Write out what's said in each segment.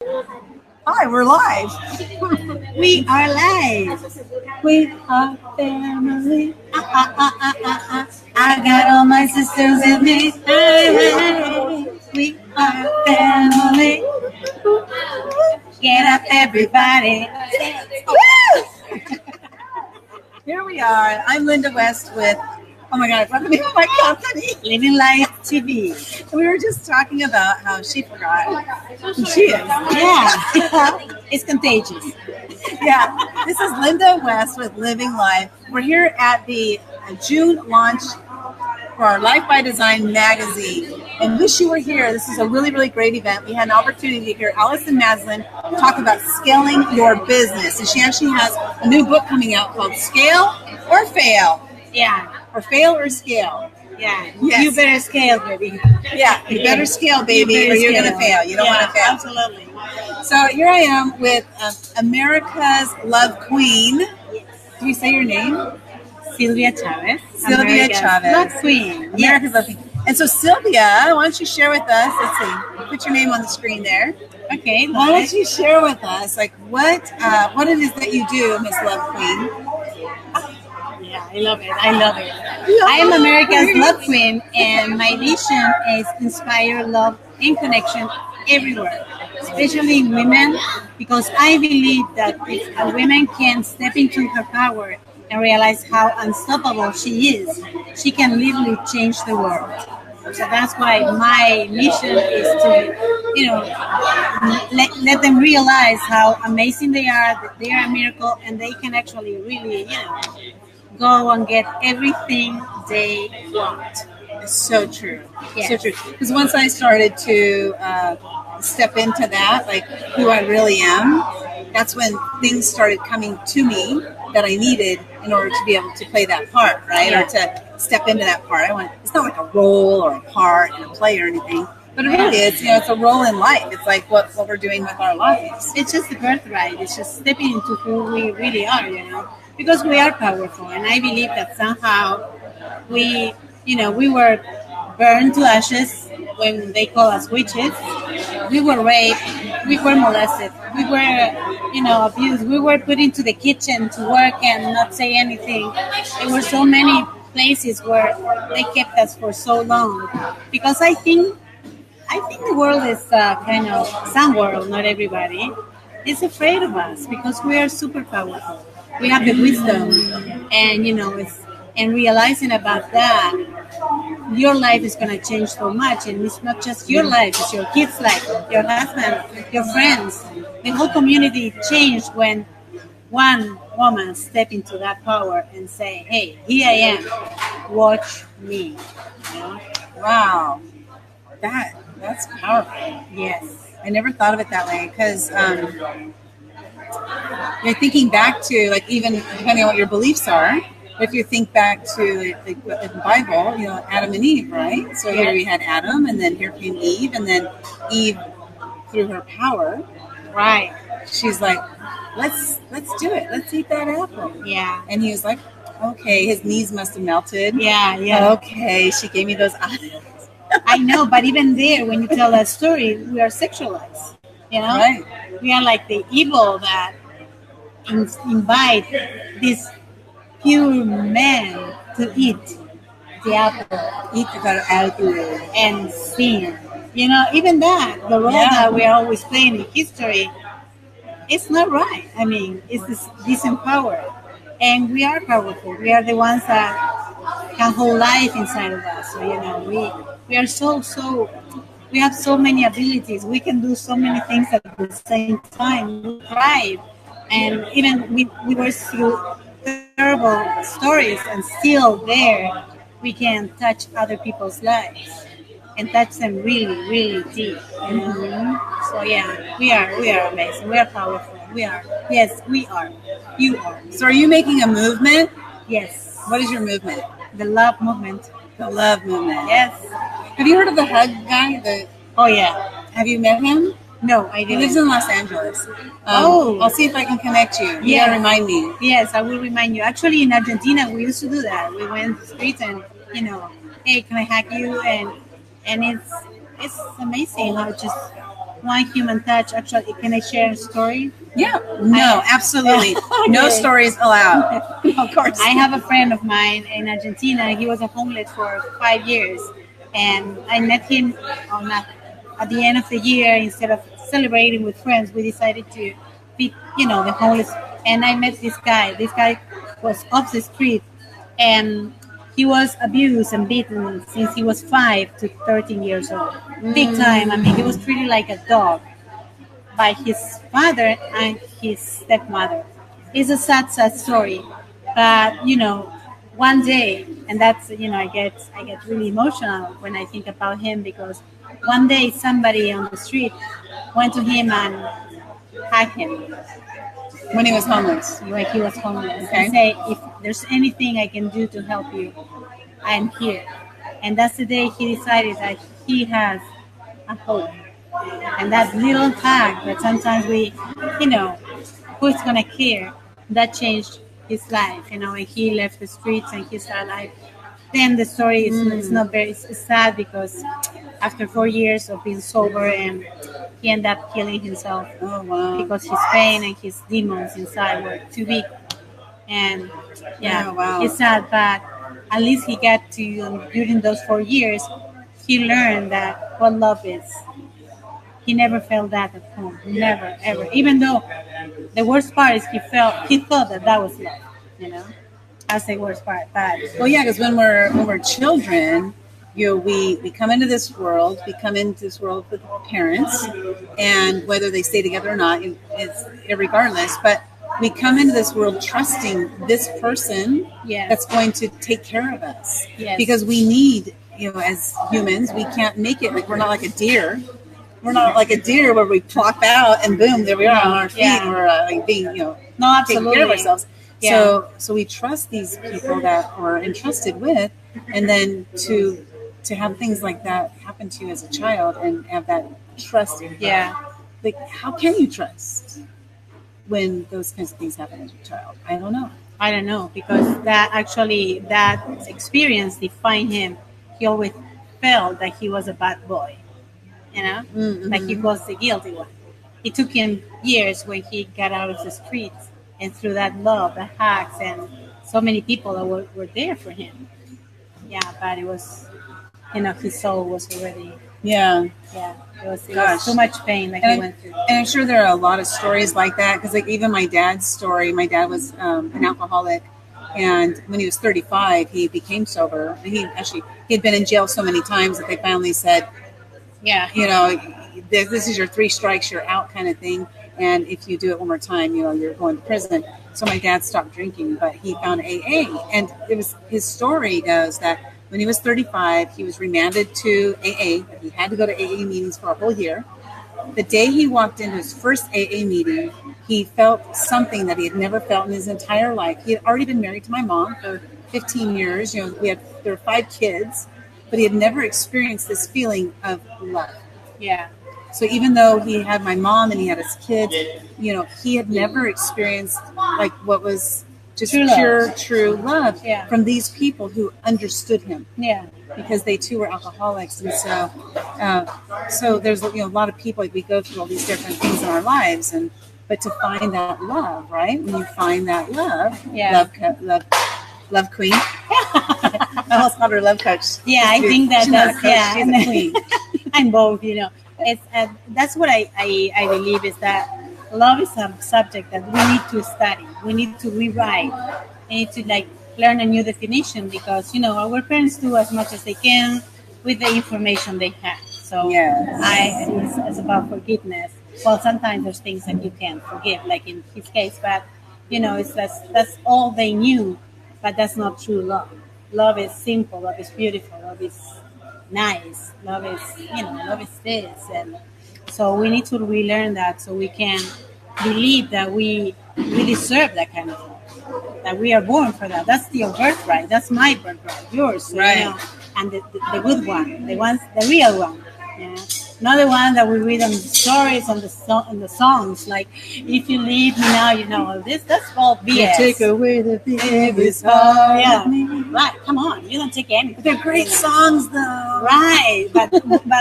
Hi, we're live. We are live. We are family. I got all my sisters with me. Hey, we are family. Get up, everybody. Woo! Here we are. I'm Linda West with, oh my God, what's the name of my company? Living Life TV. We were just talking about how she forgot who she is. Yeah, it's contagious. Yeah, this is Linda West with Living Life. We're here at the June launch for our Life by Design magazine. And wish you were here. This is a really, really great event. We had an opportunity to hear Allison Maslin talk about scaling your business. And she actually has a new book coming out called Scale or Fail. Yeah, Or Fail or Scale. yeah. Yes. You better scale, baby. Yeah, you better scale, baby, or you're going to fail. You don't want to fail. Absolutely. So here I am with America's Love Queen. Do you say your name? Sylvia Chavez. Sylvia America's Chavez. Love Queen. America's Love Queen. And so Sylvia, why don't you share with us? Let's see. Put your name on the screen there. Okay. Why don't you share with us, like what it is that you do, Miss Love Queen? Yeah, I love it. I love it. I am America's Love Queen, and my vision is inspire love and connection everywhere, especially in women, because I believe that if a woman can step into her power and realize how unstoppable she is, she can literally change the world. So that's why my mission is to, let them realize how amazing they are, that they are a miracle, and they can actually really, go and get everything they want. It's so true. Yes. So true. Because once I started to step into that, like who I really am, that's when things started coming to me that I needed in order to be able to play that part, right? Yeah. Or to step into that part. It's not like a role or a part in a play or anything, but it really is. It's a role in life. It's like what we're doing with our lives. It's just the birthright. It's just stepping into who we really are, because we are powerful. And I believe that somehow we were burned to ashes when they call us witches. We were raped. We were molested. We were, abused. We were put into the kitchen to work and not say anything. There were so many places where they kept us for so long. Because I think the world is kind of, some world, not everybody, is afraid of us because we are super powerful. We have the wisdom, and and realizing about that, your life is going to change so much, and it's not just your life; it's your kids' life, your husband, your friends. The whole community changed when one woman stepped into that power and say, "Hey, here I am. Watch me." Wow, that's powerful. Yes. I never thought of it that way because you're thinking back to, like, even depending on what your beliefs are. If you think back to the Bible, Adam and Eve, right? So here we had Adam, and then here came Eve, and then Eve, through her power, Right. she's like, let's do it. Let's eat that apple. Yeah. And he was like, okay. His knees must have melted. Yeah. Okay, she gave me those eyes. I know, but even there, when you tell that story, we are sexualized. Right. We are like the evil that invite this pure man to eat the apple, Eat the apple. and sin. Even that, the role that we are always playing in history, it's not right. I mean, it's this disempowered. And we are powerful. We are the ones that can hold life inside of us. So, we are so we have so many abilities. We can do so many things at the same time. We thrive. And even we were through terrible stories, and still there we can touch other people's lives and touch them really, really deep. So yeah, we are amazing. We are powerful. We are. Yes, we are. You are. So are you making a movement? Yes. What is your movement? The love movement. The love movement. Yes. Have you heard of the hug guy? Oh yeah. Have you met him? No, I He didn't. lives in Los Angeles. Oh. I'll see if I can connect you. You Yeah. gotta remind me. Yes, I will remind you. Actually, in Argentina, we used to do that. We went to the streets and, hey, can I hug you? And it's amazing how just one human touch. Actually, can I share a story? Yeah. No, absolutely. No Okay. stories allowed. Of course. I have a friend of mine in Argentina. He was a homeless for 5 years, and I met him at the end of the year. Instead of celebrating with friends, we decided to feed, the homeless. And I met this guy. This guy was off the street, and he was abused and beaten since he was 5 to 13 years old. Big time. I mean, he was treated like a dog by his father and his stepmother. It's a sad, sad story. But one day, and that's I get really emotional when I think about him, because one day somebody on the street went to him and hugged him When he was homeless. when he was homeless Okay. and say, if there's anything I can do to help you, I'm here. And that's the day he decided that he has a hope. And that little hug that sometimes who's gonna care, that changed his life. And he left the streets and he started life. Then the story is it's not very it's sad, because after 4 years of being sober, and he ended up killing himself Oh, wow. because his pain and his demons inside were too big. And Oh, wow. it's sad, but at least he got to, during those 4 years, he learned that what love is. He never felt that at home, never, ever. Even though the worst part is he thought that was love, That's the worst part. But Well, yeah, because when we're children, we come into this world. We come into this world with parents, and whether they stay together or not, it's irregardless. But we come into this world trusting this person Yes. that's going to take care of us. Yes. Because we need, as humans, we can't make it. Like, we're not like a deer. We're not like a deer where we plop out and boom, there we are on our feet. Yeah. We're like being, no, taking absolutely. care of ourselves. Yeah. So we trust these people that we're entrusted with, and then to have things like that happen to you as a child and have that trust. Yeah. Like, how can you trust when those kinds of things happen as a child? I don't know. I don't know, because that experience defined him. He always felt that he was a bad boy, like he was the guilty one. It took him years when he got out of the streets, and through that love, the hugs, and so many people that were there for him. Yeah, but it was, his soul was already, Yeah. it was Gosh. too much pain that he And, went through. and I'm sure there are a lot of stories like that, because like even my dad's story, my dad was an alcoholic, and when he was 35, he became sober. And he had been in jail so many times that they finally said, Yeah. this is your 3 strikes, you're out kind of thing. And if you do it one more time, you're going to prison. So my dad stopped drinking, but he found AA. And his story goes that when he was 35, he was remanded to AA. He had to go to AA meetings for a whole year. The day he walked into his first AA meeting, he felt something that he had never felt in his entire life. He had already been married to my mom for 15 years. There were 5 kids, but he had never experienced this feeling of love. Yeah. So even though he had my mom and he had his kids, he had never experienced like what was just true love Yeah. from these people who understood him, Yeah. because they too were alcoholics. And so there's a lot of people, like, we go through all these different things in our lives, but to find that love, right? When you find that love, Yeah. love queen. I almost called her love coach. Yeah, I think She's not a that's coach, she's a queen. I'm both. It's that's what I believe, is that love is a subject that we need to study. We need to rewrite. We need to learn a new definition, because our parents do as much as they can with the information they have. So Yes. it's about forgiveness. Well, sometimes there's things that you can't forgive, like in his case, but that's all they knew. But that's not true love. Love is simple. Love is beautiful. Love is nice. Love is this. And so we need to relearn that, so we can believe that we deserve that kind of love, that we are born for that. That's your birthright. That's my birthright. Yours. Right. And the good one, the real one. Yeah. Not the one that we read on the stories, on the songs, like, if you leave me now, that's all BS. You take away the biggest part. Yeah. of me. Right. Come on. You don't take anything. They're great songs, though. Right. But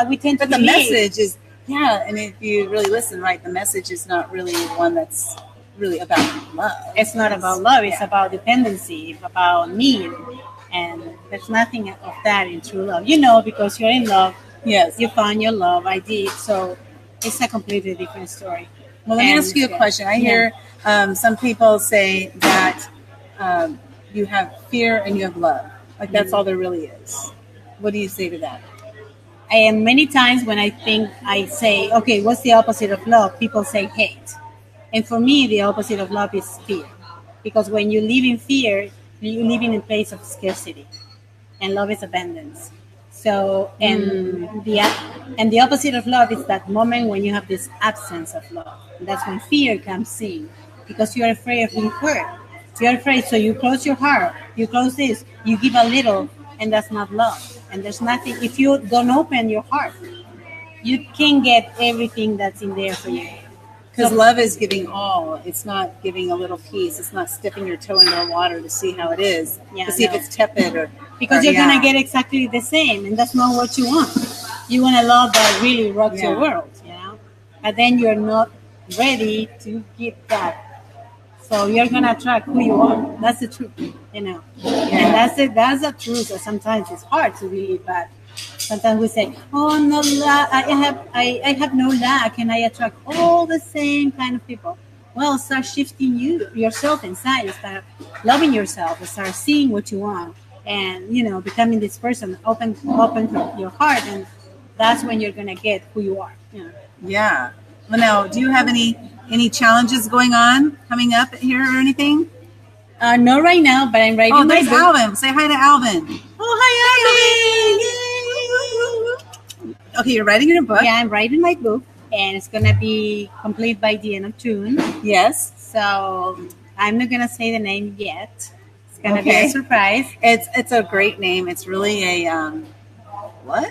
we tend to But the believe. message is, Yeah, and if you really listen, right, the message is not really one that's really about love. It's not about love. It's about dependency. It's about need, and there's nothing of that in true love. Because you're in love. Yes. You found your love. I did. So it's a completely different story. Well, let me ask you a question. I hear some people say that you have fear and you have love. Like that's all there really is. What do you say to that? And many times when I say, okay, what's the opposite of love? People say hate. And for me, the opposite of love is fear. Because when you live in fear, you live in a place of scarcity. And love is abundance. So, and the opposite of love is that moment when you have this absence of love. And that's when fear comes in. Because you're afraid of being hurt. You're afraid, so you close your heart. You close this. You give a little, and that's not love. And there's nothing, if you don't open your heart, you can't get everything that's in there for you. Because love is giving all. It's not giving a little piece. It's not dipping your toe into the water to see how it is, to see if it's tepid or... Because you're going to get exactly the same, and that's not what you want. You want a love that really rocks your world, But then you're not ready to give that. So you're going to attract who you are. That's the truth, And that's the truth. So sometimes it's hard to believe, but sometimes we say, "Oh, no luck. I have no luck, and I attract all the same kind of people." Well, start shifting yourself inside. Start loving yourself. Start seeing what you want, and becoming this person. Open your heart, and that's when you're gonna get who you are. Yeah. Well, now, do you have any challenges going on coming up here or anything? Not right now, but I'm writing. Oh, there's Alvin. Say hi to Alvin. Oh, hi, Alvin. Okay, you're writing your book. Yeah, I'm writing my book, and it's gonna be complete by the end of June. Yes. So I'm not gonna say the name yet. It's gonna be a surprise. It's a great name. It's really a what?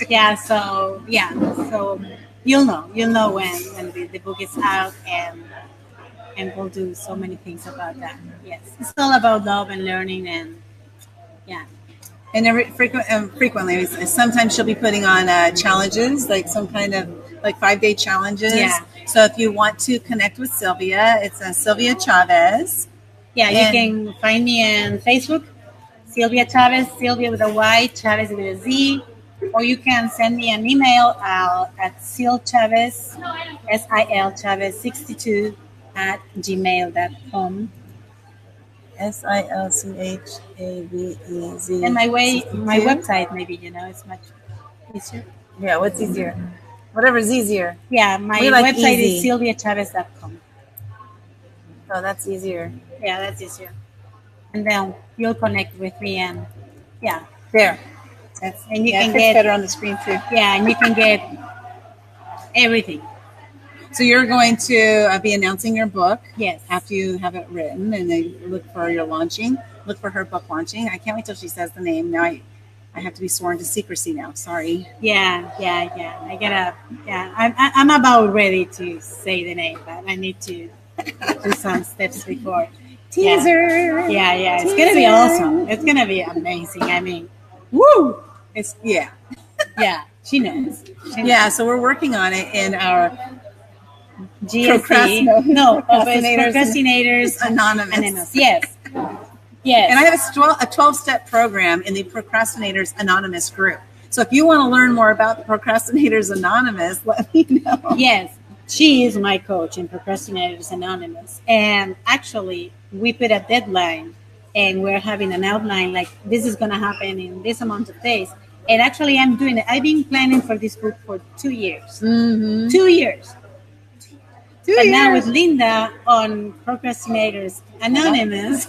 Yeah. So you'll know when the book is out, and we'll do so many things about that. Yes, it's all about love and learning, and And frequently, sometimes she'll be putting on challenges, like some kind of 5-day challenges. Yeah. So if you want to connect with Sylvia, it's Sylvia Chavez. Yeah, you can find me on Facebook, Sylvia Chavez, Sylvia with a Y, Chavez with a Z, or you can send me an email at Chavez, SIL Chavez62 @gmail.com. SILCHAVEZ. And my website, maybe, it's much easier. Yeah, what's easier? Whatever's easier. Yeah, my website is sylviachavez.com. Oh, that's easier. Yeah, that's easier. And then you'll connect with me, and there. And you can get better on the screen too. Yeah, and you can get everything. So you're going to be announcing your book. Yes. After you have it written, and then look for your launching. Look for her book launching. I can't wait till she says the name. Now I have to be sworn to secrecy now. Sorry. Yeah. I'm about ready to say the name, but I need to do some steps before. Teaser. Yeah. It's gonna be awesome. It's gonna be amazing. I mean, woo! It's Yeah. She knows. Yeah. So we're working on it in our Procrastinators Anonymous. Yes. And I have a 12-step program in the Procrastinators Anonymous group. So if you want to learn more about the Procrastinators Anonymous, let me know. Yes. She is my coach in Procrastinators Anonymous. And actually, we put a deadline, and we're having an outline like this is going to happen in this amount of days. And actually, I'm doing it. I've been planning for this book for 2 years. Mm-hmm. 2 years. But now with Linda on Procrastinators Anonymous,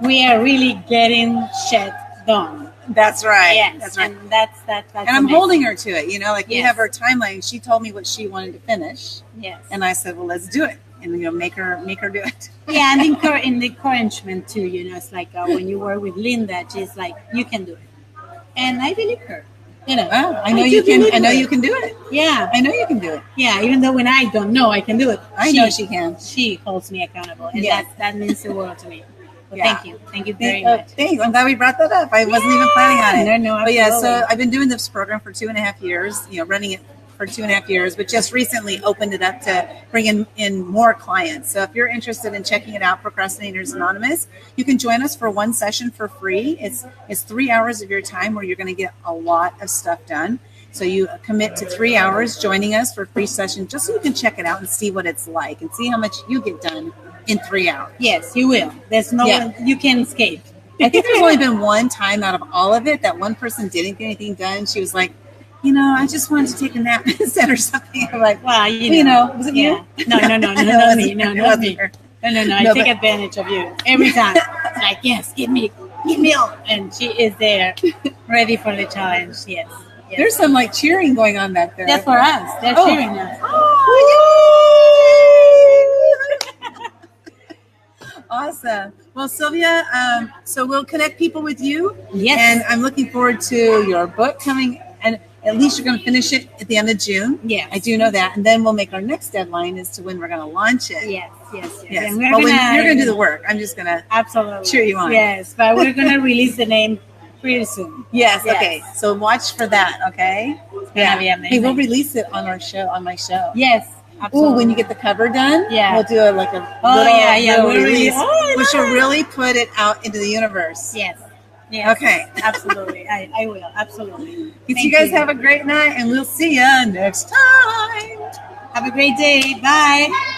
we are really getting shit done. That's right. Yes. That's right. And that's and I'm holding her to it. We have her timeline. She told me what she wanted to finish. Yes. And I said, well, let's do it. And make her do it. Yeah, and in the encouragement too. It's like when you work with Linda, she's like, you can do it, and I believe her. I know you can. I know you can do it. Yeah, I know you can do it. Yeah, even though when I don't know, I can do it. I know she can. She holds me accountable, and that means the world to me. Well, Yeah. Thank you very much. Thanks. I'm glad we brought that up. I wasn't even planning on it. No, But yeah, absolutely. so I've been doing this program for 2.5 years, running it for 2.5 years, but just recently opened it up to bring in more clients. So if you're interested in checking it out, Procrastinators Anonymous, you can join us for one session for free. It's 3 hours of your time where you're going to get a lot of stuff done. So you commit to 3 hours joining us for a free session just so you can check it out and see what it's like and see how much you get done in 3 hours. Yes, you will. There's no one you can escape. I think there's only been one time out of all of it that one person didn't get anything done. She was like, I just wanted to take a nap instead or something. I'm like, well, was it you? No, not me. No, not me. No. I take advantage of you every time. It's like, yes, give me all. And she is there, ready for the challenge. Yes. There's some like cheering going on back there. That's for us. They're cheering us. Awesome. Well, Sylvia, so we'll connect people with you. Yes. And I'm looking forward to your book coming, and at least you're going to finish it at the end of June. Yes. I do know that. And then we'll make our next deadline as to when we're going to launch it. Yes. And you're going to do the work. I'm just going to absolutely cheer you on. Yes, but we're going to release the name pretty soon. Yes. Okay. So watch for that. Okay. It's going to be amazing. Hey, we'll release it on our show, on my show. Yes. Absolutely. Ooh, when you get the cover done, we'll do a little release, which will really put it out into the universe. Yes. Okay. Absolutely. I will. Absolutely. You guys have a great night, and we'll see you next time. Have a great day. Bye.